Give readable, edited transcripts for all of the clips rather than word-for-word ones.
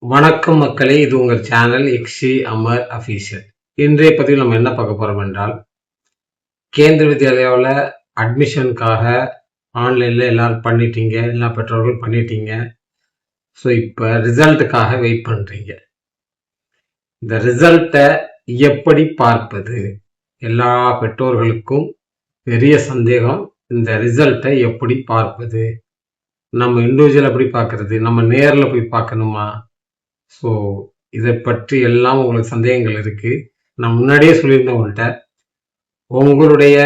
வணக்கம் மக்களே, இது உங்கள் சேனல் எக்ஸி அமர் அஃபீஷியல். இன்றைய பதிவில் நம்ம என்ன பார்க்க போறோம் என்றால், கேந்திர வித்யாலயாவில் அட்மிஷனுக்காக ஆன்லைனில் எல்லாரும் பண்ணிட்டீங்க, எல்லா பெற்றோர்களும் பண்ணிட்டீங்க. ஸோ இப்போ ரிசல்ட்டுக்காக வெயிட் பண்ணுறீங்க. இந்த ரிசல்ட்டை எப்படி பார்ப்பது? எல்லா பெற்றோர்களுக்கும் பெரிய சந்தேகம். இந்த ரிசல்ட்டை எப்படி பார்ப்பது? நம்ம இண்டிவிஜுவல் எப்படி பார்க்கறது? நம்ம நேரில் போய் பார்க்கணுமா? ஸோ இதை பற்றி எல்லாம் உங்களுக்கு சந்தேகங்கள் இருக்கு. நான் முன்னாடியே சொல்லியிருந்தேன் உங்கள்கிட்ட, உங்களுடைய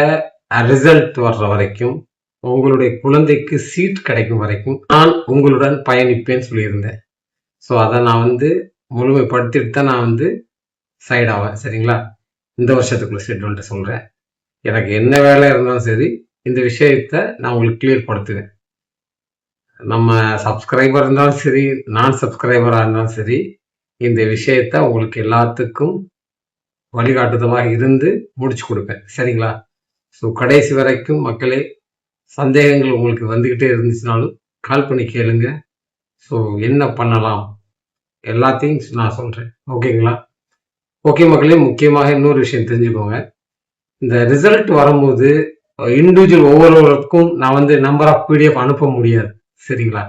ரிசல்ட் வர்ற வரைக்கும், உங்களுடைய குழந்தைக்கு சீட் கிடைக்கும் வரைக்கும் நான் உங்களுடன் பயணிப்பேன்னு சொல்லியிருந்தேன். ஸோ அதை நான் முழுமைப்படுத்திட்டு தான் நான் சைட் ஆவேன். சரிங்களா? இந்த வருஷத்துக்குள்ள ஷெட்யூல்கிட்ட சொல்கிறேன். எனக்கு என்ன வேலை இருந்தாலும் சரி, இந்த விஷயத்தை நான் உங்களுக்கு கிளியர் படுத்துவேன். நம்ம சப்ஸ்கிரைபர் இருந்தாலும் சரி, நான் சப்ஸ்கிரைபராக இருந்தாலும் சரி, இந்த விஷயத்த உங்களுக்கு எல்லாத்துக்கும் வழிகாட்டுதலாக இருந்து முடிச்சு கொடுப்பேன். சரிங்களா? ஸோ கடைசி வரைக்கும் மக்களே, சந்தேகங்கள் உங்களுக்கு வந்துக்கிட்டே இருந்துச்சுனாலும் கால் பண்ணி கேளுங்க. ஸோ என்ன பண்ணலாம் எல்லாத்தையும் நான் சொல்கிறேன். ஓகேங்களா? ஓகே மக்களே, முக்கியமாக இன்னொரு விஷயம் தெரிஞ்சுக்கோங்க. இந்த ரிசல்ட் வரும்போது இண்டிவிஜுவல் ஒவ்வொருவருக்கும் நான் நம்பர் ஆஃப் பிடிஎஃப் அனுப்ப முடியாது. சரிங்களா?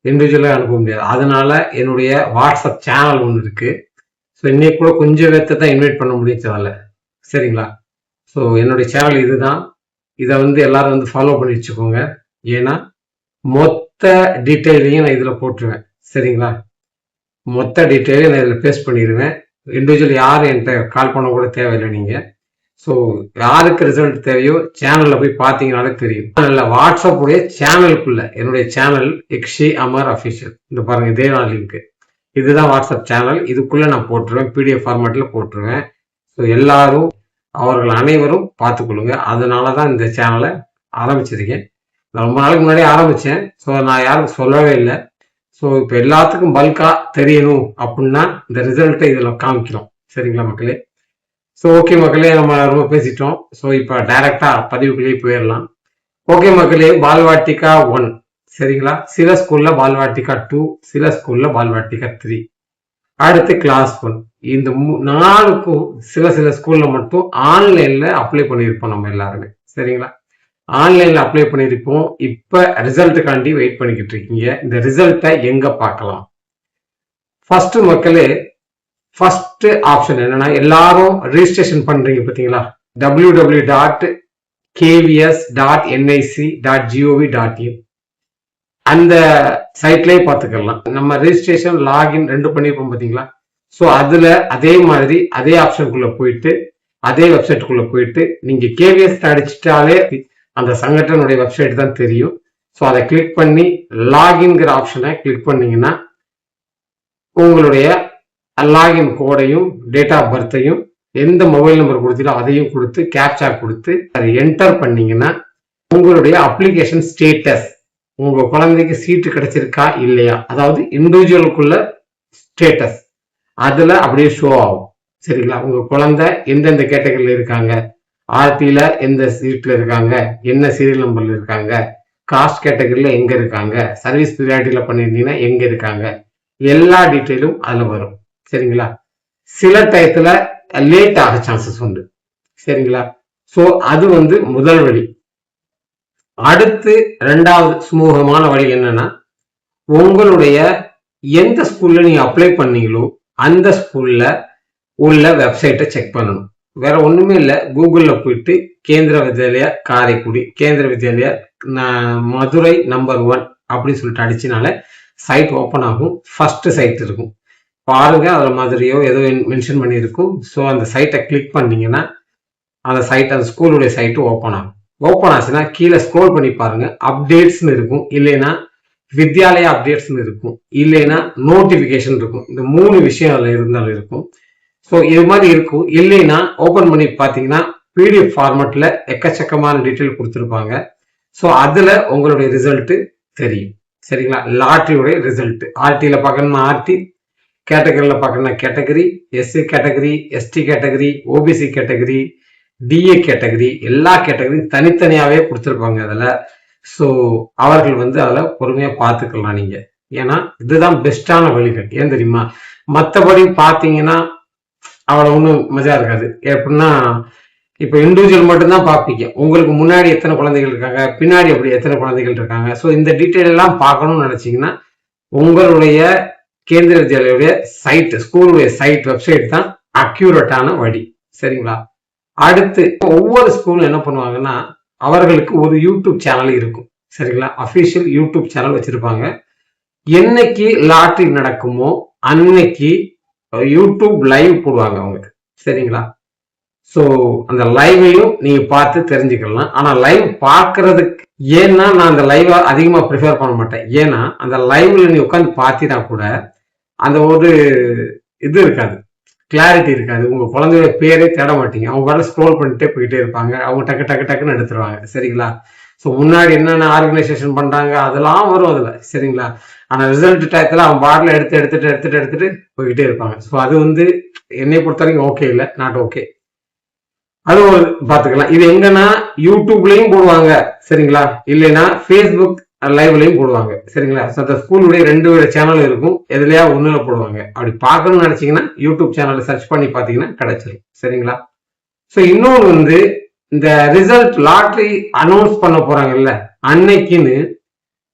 இண்டிவிஜுவலாக அனுப்ப முடியாது. அதனால என்னுடைய வாட்ஸ்அப் சேனல் ஒன்று இருக்கு. ஸோ இன்னைக்கு கூட கொஞ்சம் பேர்த்த தான் இன்வைட் பண்ண முடியும். சரிங்களா? ஸோ என்னுடைய சேனல் இதுதான். இதை எல்லாரும் ஃபாலோ பண்ணி வச்சுக்கோங்க. ஏன்னா மொத்த டீட்டெயிலையும் நான் இதில் போட்டுருவேன். சரிங்களா? மொத்த டீட்டெயிலையும் நான் இதில் பேஸ்ட் பண்ணிடுவேன். இண்டிவிஜுவல் யாரும் என்கிட்ட கால் பண்ண கூட தேவையில்லை நீங்கள். ஸோ யாருக்கு ரிசல்ட் தேவையோ சேனலில் போய் பார்த்தீங்கனாலே தெரியும். இல்லை, வாட்ஸ்அப் உடைய சேனலுக்குள்ள, என்னுடைய சேனல் எக்ஸி அமர் அஃபிஷியல், இந்த பாருங்க, இதே நான் லிங்க், இதுதான் வாட்ஸ்அப் சேனல். இதுக்குள்ள நான் போட்டுருவேன், பிடிஎஃப் ஃபார்மேட்டில் போட்டுருவேன். ஸோ எல்லாரும், அவர்கள் அனைவரும் பார்த்துக்கொள்ளுங்க. அதனால தான் இந்த சேனலை ஆரம்பிச்சிருக்கேன். நான் ரொம்ப நாளைக்கு முன்னாடியே ஆரம்பித்தேன். ஸோ நான் யாருக்கும் சொல்லவே இல்லை. ஸோ இப்போ எல்லாத்துக்கும் பல்காக தெரியணும் அப்படின்னா இந்த ரிசல்ட்டை இதில் காமிக்கிறோம். சரிங்களா மக்களே? ஸோ ஓகே மக்களே, நம்ம ரொம்ப பேசிட்டோம். ஸோ இப்போ டைரக்டாக பதிவுக்குள்ளேயே போயிடலாம். ஓகே மக்களே, பால்வாட்டிகா 1, சரிங்களா? சில ஸ்கூலில் பால்வாட்டிகா 2, சில ஸ்கூலில் பால்வாட்டிகா 3, அடுத்து கிளாஸ் 1. இந்த 4க்கும் சில ஸ்கூலில் மட்டும் ஆன்லைனில் அப்ளை பண்ணியிருப்போம் நம்ம எல்லாருமே. சரிங்களா? ஆன்லைனில் அப்ளை பண்ணியிருப்போம். இப்போ ரிசல்ட்டுக்காண்டி வெயிட் பண்ணிக்கிட்டு இருக்கீங்க. இந்த ரிசல்ட்டை எங்கே பார்க்கலாம்? ஃபர்ஸ்ட் மக்களே, ஃபர்ஸ்ட் ஆப்ஷன் என்னன்னா, எல்லாரும் ரெஜிஸ்ட்ரேஷன் பண்றீங்க பார்த்தீங்களா? www.kvs.nic.gov.in அந்த சைட்லயே பார்த்துக்கலாம். நம்ம ரெஜிஸ்ட்ரேஷன் லாகின் 2 பண்ணிருப்போம் பார்த்தீங்களா? ஸோ அதுல அதே மாதிரி அதே ஆப்ஷனுக்குள்ள போயிட்டு, அதே வெப்சைட்டுக்குள்ள போயிட்டு, நீங்க கேவிஎஸ் அடிச்சிட்டாலே அந்த சங்கடனுடைய வெப்சைட் தான் தெரியும். ஸோ அதை கிளிக் பண்ணி லாகின்கிற ஆப்ஷனை கிளிக் பண்ணீங்கன்னா உங்களுடைய லாகின் கோடையும் டேட் ஆஃப் பர்த்தையும் எந்த மொபைல் நம்பர் கொடுத்தீங்களோ அதையும் கொடுத்து கேப்சா கொடுத்து அதை என்டர் பண்ணீங்கன்னா உங்களுடைய அப்ளிகேஷன் ஸ்டேட்டஸ், உங்க குழந்தைக்கு சீட்டு கிடைச்சிருக்கா இல்லையா, அதாவது இண்டிவிஜுவலுக்குள்ள ஸ்டேட்டஸ் அதுல அப்படியே ஷோ ஆகும். சரிங்களா? உங்க குழந்தை எந்தெந்த கேட்டகரியில இருக்காங்க, ஆர்டில எந்த சீட்ல இருக்காங்க, என்ன சீரியல் நம்பர்ல இருக்காங்க, காஸ்ட் கேட்டகரியில எங்க இருக்காங்க, சர்வீஸ் பீரியாரிட்டியில பண்ணிருந்தீங்கன்னா எங்க இருக்காங்க, எல்லா டீட்டெயிலும் அதுல வரும். சரிங்களா? சில டயத்துல லேட் ஆக சான்சஸ் உண்டு. சரிங்களா? சோ அது முதல் வழி. அடுத்து ரெண்டாவது சுமூகமான வழி என்னன்னா, உங்களுடைய எந்த ஸ்கூல்ல நீங்க அப்ளை பண்ணீங்களோ அந்த ஸ்கூல்ல உள்ள வெப்சைட்டை செக் பண்ணணும். வேற ஒண்ணுமே இல்லை. கூகுள்ல போயிட்டு கேந்திர வித்யாலயா காரைக்குடி, கேந்திர வித்யாலயா மதுரை நம்பர் 1 அப்படின்னு சொல்லிட்டு அடிச்சினால சைட் ஓப்பன் ஆகும். ஃபர்ஸ்ட் சைட் இருக்கும் பாருங்க, அதில் மாதிரியோ ஏதோ மென்ஷன் பண்ணியிருக்கும். ஸோ அந்த சைட்டை கிளிக் பண்ணீங்கன்னா அந்த சைட், அந்த ஸ்கூலுடைய சைட்டு ஓப்பன் ஆகும். ஓப்பன் ஆச்சுன்னா கீழே ஸ்க்ரோல் பண்ணி பாருங்க, அப்டேட்ஸ்னு இருக்கும், இல்லைன்னா வித்யாலயா அப்டேட்ஸ்னு இருக்கும், இல்லைன்னா நோட்டிஃபிகேஷன் இருக்கும். இந்த 3 விஷயம் அதில் இருந்தாலும் இருக்கும். ஸோ இது மாதிரி இருக்கும். இல்லைன்னா ஓப்பன் பண்ணி பார்த்தீங்கன்னா பிடிஎஃப் ஃபார்மேட்டில் எக்கச்சக்கமான டீட்டெயில் கொடுத்துருப்பாங்க. ஸோ அதில் உங்களுடைய ரிசல்ட்டு தெரியும். சரிங்களா? லாட்ரியுடைய ரிசல்ட், ஆர்டியில் பார்க்கணும்னா ஆர்டி, கேட்டகரியில் பார்க்கணும்னா category, SC category, ST category, OBC category, DA category, எல்லா கேட்டகரியும் தனித்தனியாகவே கொடுத்துருப்பாங்க அதில். ஸோ அவர்கள் அதில் பொறுமையாக பார்த்துக்கலாம். நீங்கள் ஏன்னா இதுதான் பெஸ்டான வழிகள். ஏன் தெரியுமா? மற்றபடி பார்த்தீங்கன்னா அவ்வளோ ஒன்றும் மஜா இருக்காது. எப்படின்னா இப்போ இண்டிவிஜுவல் மட்டும்தான் பார்ப்பீங்க. உங்களுக்கு முன்னாடி எத்தனை குழந்தைகள் இருக்காங்க, பின்னாடி அப்படி எத்தனை குழந்தைகள் இருக்காங்க. ஸோ இந்த டீட்டெயில் எல்லாம் பார்க்கணும்னு நினைச்சீங்கன்னா உங்களுடைய கேந்திர வித்யாலயுடைய சைட், ஸ்கூலுடைய சைட், வெப்சைட் தான் அக்யூரேட்டான வழி. சரிங்களா? அடுத்து ஒவ்வொரு ஸ்கூலும் என்ன பண்ணுவாங்கன்னா அவர்களுக்கு ஒரு யூடியூப் சேனல் இருக்கும். சரிங்களா? அஃபிஷியல் யூடியூப் சேனல் வச்சிருப்பாங்க. என்னைக்கு லாட்ரி நடக்குமோ அன்னைக்கு யூடியூப் லைவ் போடுவாங்க அவங்களுக்கு. சரிங்களா? ஸோ அந்த லைவையும் நீங்க பார்த்து தெரிஞ்சுக்கலாம். ஆனா லைவ் பார்க்கறதுக்கு ஏன்னா நான் அந்த லைவா அதிகமா ப்ரிஃபர் பண்ண மாட்டேன். ஏன்னா அந்த லைவ்ல நீ உட்காந்து பார்த்தினா கூட அந்த ஒரு இது இருக்காது, கிளாரிட்டி இருக்காது. உங்க குழந்தையோட பேரே தேட மாட்டீங்க. அவங்க வேலை ஸ்க்ரோல் பண்ணிட்டே போயிட்டே இருப்பாங்க. அவங்க டக்கு டக்கு டக்குன்னு எடுத்துருவாங்க. சரிங்களா? ஸோ முன்னாடி என்னென்ன ஆர்கனைசேஷன் பண்றாங்க அதெல்லாம் வரும் அதுல. சரிங்களா? ஆனா ரிசல்ட் டயத்துல அவன் பாட்டில் எடுத்துட்டு போய்கிட்டே இருப்பாங்க. ஸோ அது வந்து என்னை பொறுத்த வரைக்கும் ஓகே இல்லை, நாட் ஓகே. அது ஒரு பாத்துக்கலாம். இது எங்கன்னா யூடியூப்லயும் போடுவாங்க. சரிங்களா? இல்லைன்னா ஃபேஸ்புக் லைவ்லயும் போடுவாங்க. சரிங்களா? அந்த ஸ்கூலுடைய 2 சேனல் இருக்கும். எதுலயா ஒண்ணுல போடுவாங்க. அப்படி பார்க்கணும்னு நினைச்சீங்கன்னா யூடியூப் சேனல் சர்ச் பண்ணி பாத்தீங்கன்னா கிடைச்சிடும். சரிங்களா? ஸோ இன்னொன்று வந்து இந்த ரிசல்ட் லாட்ரி அனௌன்ஸ் பண்ண போறாங்கல்ல அன்னைக்குன்னு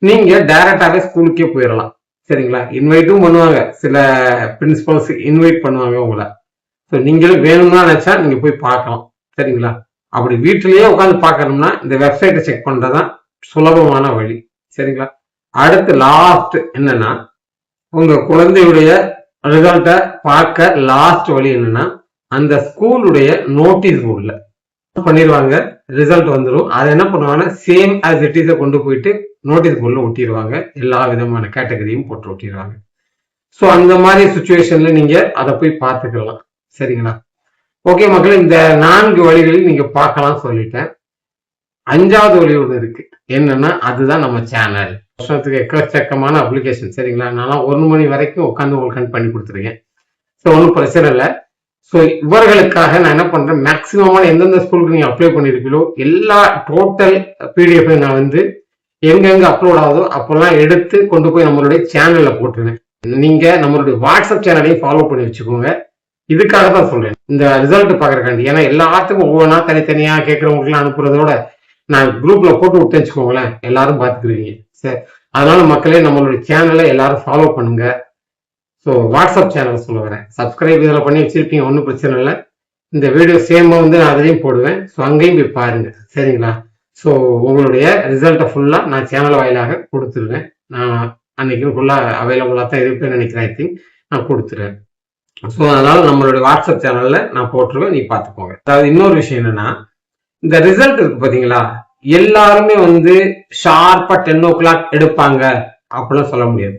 நீங்க டைரக்டாவே ஸ்கூலுக்கே போயிடலாம். சரிங்களா? இன்வைட்டும் பண்ணுவாங்க, சில பிரின்சிபல்ஸ் இன்வைட் பண்ணுவாங்க உங்களை. ஸோ நீங்களும் வேணும்னா நினைச்சா நீங்க போய் பார்க்கலாம். சரிங்களா? அப்படி வீட்டிலேயே உட்காந்து பார்க்கணும்னா இந்த வெப்சைட்டை செக் பண்றதுதான் சுலபமான வழி. சரிங்களா? அடுத்து லாஸ்ட் என்னன்னா உங்க குழந்தையுடைய ரிசல்ட்டை பார்க்க லாஸ்ட் வழி என்னன்னா அந்த ஸ்கூலுடைய நோட்டீஸ் போர்டில் பண்ணிடுவாங்க. ரிசல்ட் வந்துடும். அதை என்ன பண்ணுவாங்கன்னா சேம் ஆஸ் இட் இஸ் கொண்டு போயிட்டு நோட்டீஸ் போர்டில் ஒட்டிடுவாங்க. எல்லா விதமான கேட்டகரியும் போட்டு ஒட்டிடுவாங்க. ஸோ அந்த மாதிரி சுச்சுவேஷன்ல நீங்க அதை போய் பார்த்துக்கலாம். சரிங்களா? ஓகே மக்கள், இந்த 4 வழிகளில் நீங்க பார்க்கலாம் சொல்லிட்டேன். 5வது வழி ஒன்று இருக்கு. என்னன்னா அதுதான் நம்ம சேனல். வருஷத்துக்கு எக்கச்சக்கமான அப்ளிகேஷன். சரிங்களா? நான் 1 மணி வரைக்கும் உட்காந்து உங்களுக்கு பண்ணி கொடுத்துருக்கேன். ஸோ ஒன்றும் பிரச்சனை இல்லை. ஸோ இவர்களுக்காக நான் என்ன பண்றேன், மேக்சிமமான எந்தெந்த ஸ்கூலுக்கு நீங்க அப்ளை பண்ணிருக்கீங்களோ எல்லா டோட்டல் பிடிஎஃப் நான் வந்து எங்கெங்க அப்லோட் ஆகுதோ அப்பெல்லாம் எடுத்து கொண்டு போய் நம்மளுடைய சேனல்ல போட்டுருவேன். நீங்க நம்மளுடைய வாட்ஸ்அப் சேனலையும் ஃபாலோ பண்ணி வச்சுக்கோங்க. இதுக்காக தான் சொல்றேன், இந்த ரிசல்ட் பாக்குறக்காண்டி. ஏன்னா எல்லாத்துக்கும் ஒவ்வொன்றா தனித்தனியா கேட்கறவங்களுக்கு அனுப்புறதோட நான் குரூப்ல போட்டு விட்டு வச்சுக்கோங்களேன், எல்லாரும் பாத்துக்கிறீங்க. சரி, அதனால மக்களே நம்மளுடைய சேனலை எல்லாரும் ஃபாலோ பண்ணுங்க. ஸோ வாட்ஸ்அப் சேனல் சொல்ல வரேன், சப்ஸ்கிரைப் இதில் பண்ணி வச்சிருப்பீங்க, ஒன்றும் பிரச்சனை இல்லை. இந்த வீடியோ சேமாக வந்து நான் அதையும் போடுவேன். ஸோ அங்கேயும் போய் பாருங்க. சரிங்களா? ஸோ உங்களுடைய ரிசல்ட்டை ஃபுல்லாக நான் சேனல் வாயிலாக கொடுத்துருவேன். நான் அன்னைக்கு ஃபுல்லாக அவைலபிளாக தான் இருப்பேன்னு நினைக்கிறேன். ஐ திங்க் நான் கொடுத்துருவேன். ஸோ அதனால நம்மளுடைய வாட்ஸ்அப் சேனல்ல நான் போட்டுருவேன், நீ பார்த்துக்கோங்க. அதாவது இன்னொரு விஷயம் என்னன்னா, இந்த ரிசல்ட் இருக்கு பார்த்தீங்களா, எல்லாருமே வந்து ஷார்ப்பா 10 o'clock எடுப்பாங்க அப்படிலாம் சொல்ல முடியாது.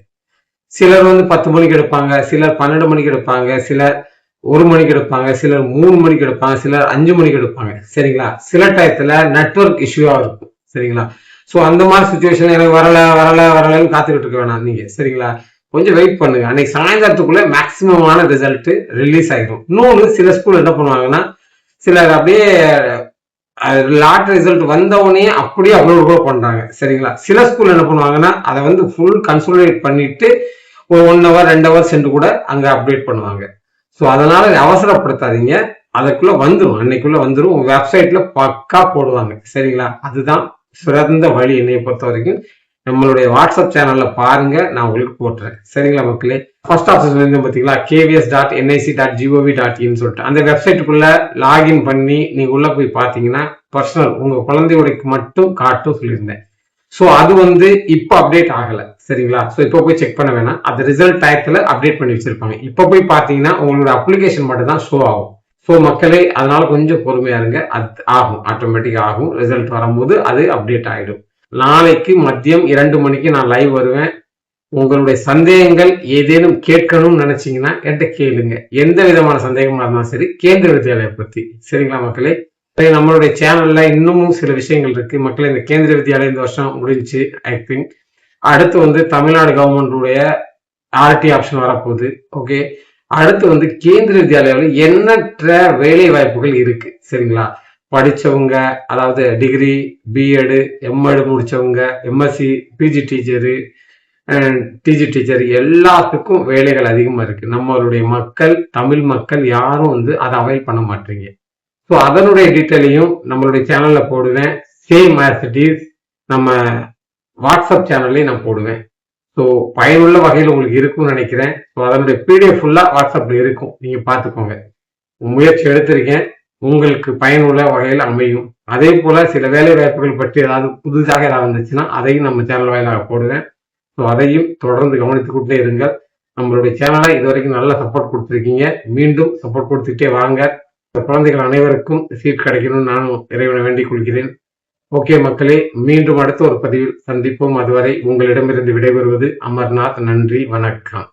சிலர் வந்து 10 மணிக்கு எடுப்பாங்க, சிலர் 12 மணிக்கு எடுப்பாங்க, சிலர் 1 மணிக்கு எடுப்பாங்க, சிலர் 3 மணிக்கு எடுப்பாங்க, சிலர் 5 மணிக்கு எடுப்பாங்க. சரிங்களா? சில டயத்துல நெட்வொர்க் இஷ்யூவா இருக்கும். சரிங்களா? ஸோ அந்த மாதிரி சுச்சுவேஷன் எனக்கு வரலன்னு காத்துக்கிட்டு இருக்க வேணாம் நீங்க. சரிங்களா? கொஞ்சம் வெயிட் பண்ணுங்க. அன்னைக்கு சாயந்தரத்துக்குள்ள மேக்சிமமான ரிசல்ட் ரிலீஸ் ஆகிடும். இன்னொன்று சில ஸ்கூல் என்ன பண்ணுவாங்கன்னா, சிலர் அப்படியே லாட் ரிசல்ட் வந்தவொடனே அப்படியே அப்லோட் கூட பண்றாங்க. சரிங்களா? சில ஸ்கூல் என்ன பண்ணுவாங்கன்னா அதை வந்து ஃபுல் கன்சோலிடேட் பண்ணிட்டு ஒரு 1 hour 2 hours சென்று கூட அங்க அப்டேட் பண்ணுவாங்க. ஸோ அதனால அவசரப்படுத்தாதீங்க, அதுக்குள்ள வந்துடும், அன்னைக்குள்ள வந்துடும். உங்க வெப்சைட்ல பக்கா போடுவாங்க. சரிங்களா? அதுதான் சிறந்த வழி என்னைய பொறுத்த வரைக்கும். நம்மளுடைய வாட்ஸ்அப் சேனல்ல பாருங்க, நான் உங்களுக்கு போட்டுறேன். சரிங்களா மக்களே? ஃபர்ஸ்ட் ஆப்ஷன் வந்து பாத்தீங்களா, kvs.nic.gov.in சொல்லிட்டு அந்த வெப்சைட்டுக்குள்ள லாகின் பண்ணி நீங்க உள்ள போய் பாத்தீங்கன்னா பர்சனல் உங்க குழந்தையோடைக்கு மட்டும் காட்டும் சொல்லியிருந்தேன். ஸோ அது வந்து இப்போ அப்டேட் ஆகல. சரிங்களா? ஸோ இப்போ போய் செக் பண்ண வேணாம், அது ரிசல்ட் டயத்துல அப்டேட் பண்ணி வச்சிருப்பாங்க. இப்போ போய் பாத்தீங்கன்னா உங்களோட அப்ளிகேஷன் மட்டும் தான் ஷோ ஆகும். ஸோ மக்களே அதனால கொஞ்சம் பொறுமையா இருங்க, அது ஆகும், ஆட்டோமேட்டிக் ஆகும். ரிசல்ட் வரும்போது அது அப்டேட் ஆயிடும். நாளைக்கு மதியம் 2 மணிக்கு நான் லைவ் வருவேன். உங்களுடைய சந்தேகங்கள் ஏதேனும் கேட்கணும்னு நினைச்சீங்கன்னா என்கிட்ட கேளுங்க. எந்த விதமான சந்தேகமா இருந்தாலும் சரி, கேந்திர வித்யாலயா பத்தி. சரிங்களா மக்களே? நம்மளுடைய சேனல்ல இன்னமும் சில விஷயங்கள் இருக்கு மக்களே. இந்த கேந்திர வித்யாலயா இந்த வருஷம் முடிஞ்சு. ஐ திங்க் அடுத்து வந்து தமிழ்நாடு கவர்மெண்டுடைய ஆர்டி ஆப்ஷன் வரப்போகுது. ஓகே, அடுத்து வந்து கேந்திர வித்யாலயாவில் எண்ணற்ற வேலை வாய்ப்புகள் இருக்கு. சரிங்களா? படிச்சவங்க, அதாவது டிகிரி, பிஎட், எம்எட் முடிச்சவங்க, MSc, PG teacher, TG teacher எல்லாத்துக்கும் வேலைகள் அதிகமாக இருக்குது. நம்மளுடைய மக்கள், தமிழ் மக்கள் யாரும் வந்து அதை அவைல் பண்ண மாட்டீங்க. ஸோ அதனுடைய டீட்டெயிலையும் நம்மளுடைய சேனலில் போடுவேன். சேம் ஆஸ் இட் இஸ் நம்ம வாட்ஸ்அப் சேனல்லையும் நான் போடுவேன். ஸோ பயனுள்ள வகையில் உங்களுக்கு இருக்கும்னு நினைக்கிறேன். ஸோ அதனுடைய பிடிஎஃப் ஃபுல்லாக வாட்ஸ்அப்பில் இருக்கும், நீங்கள் பார்த்துக்கோங்க. முயற்சி எடுத்திருக்கேன், உங்களுக்கு பயனுள்ள வகையில் அமையும். அதே போல் சில வேலை வாய்ப்புகள் பற்றி ஏதாவது புதுசாக ஏதாவது வந்துச்சுன்னா அதையும் நம்ம சேனல் வாயிலாக போடுவேன். ஸோ அதையும் தொடர்ந்து கவனித்துக்கிட்டே இருங்கள். நம்மளுடைய சேனலை இது வரைக்கும் நல்ல சப்போர்ட் கொடுத்துருக்கீங்க, மீண்டும் சப்போர்ட் கொடுத்துட்டே வாங்க. குழந்தைகள் அனைவருக்கும் சீட் கிடைக்கணும்னு நானும் இறைவனை வேண்டிக் கொள்கிறேன். ஓகே மக்களே, மீண்டும் அடுத்த ஒரு பதிவில் சந்திப்போம். அதுவரை உங்களிடமிருந்து விடைபெறுவது அமர்நாத். நன்றி, வணக்கம்.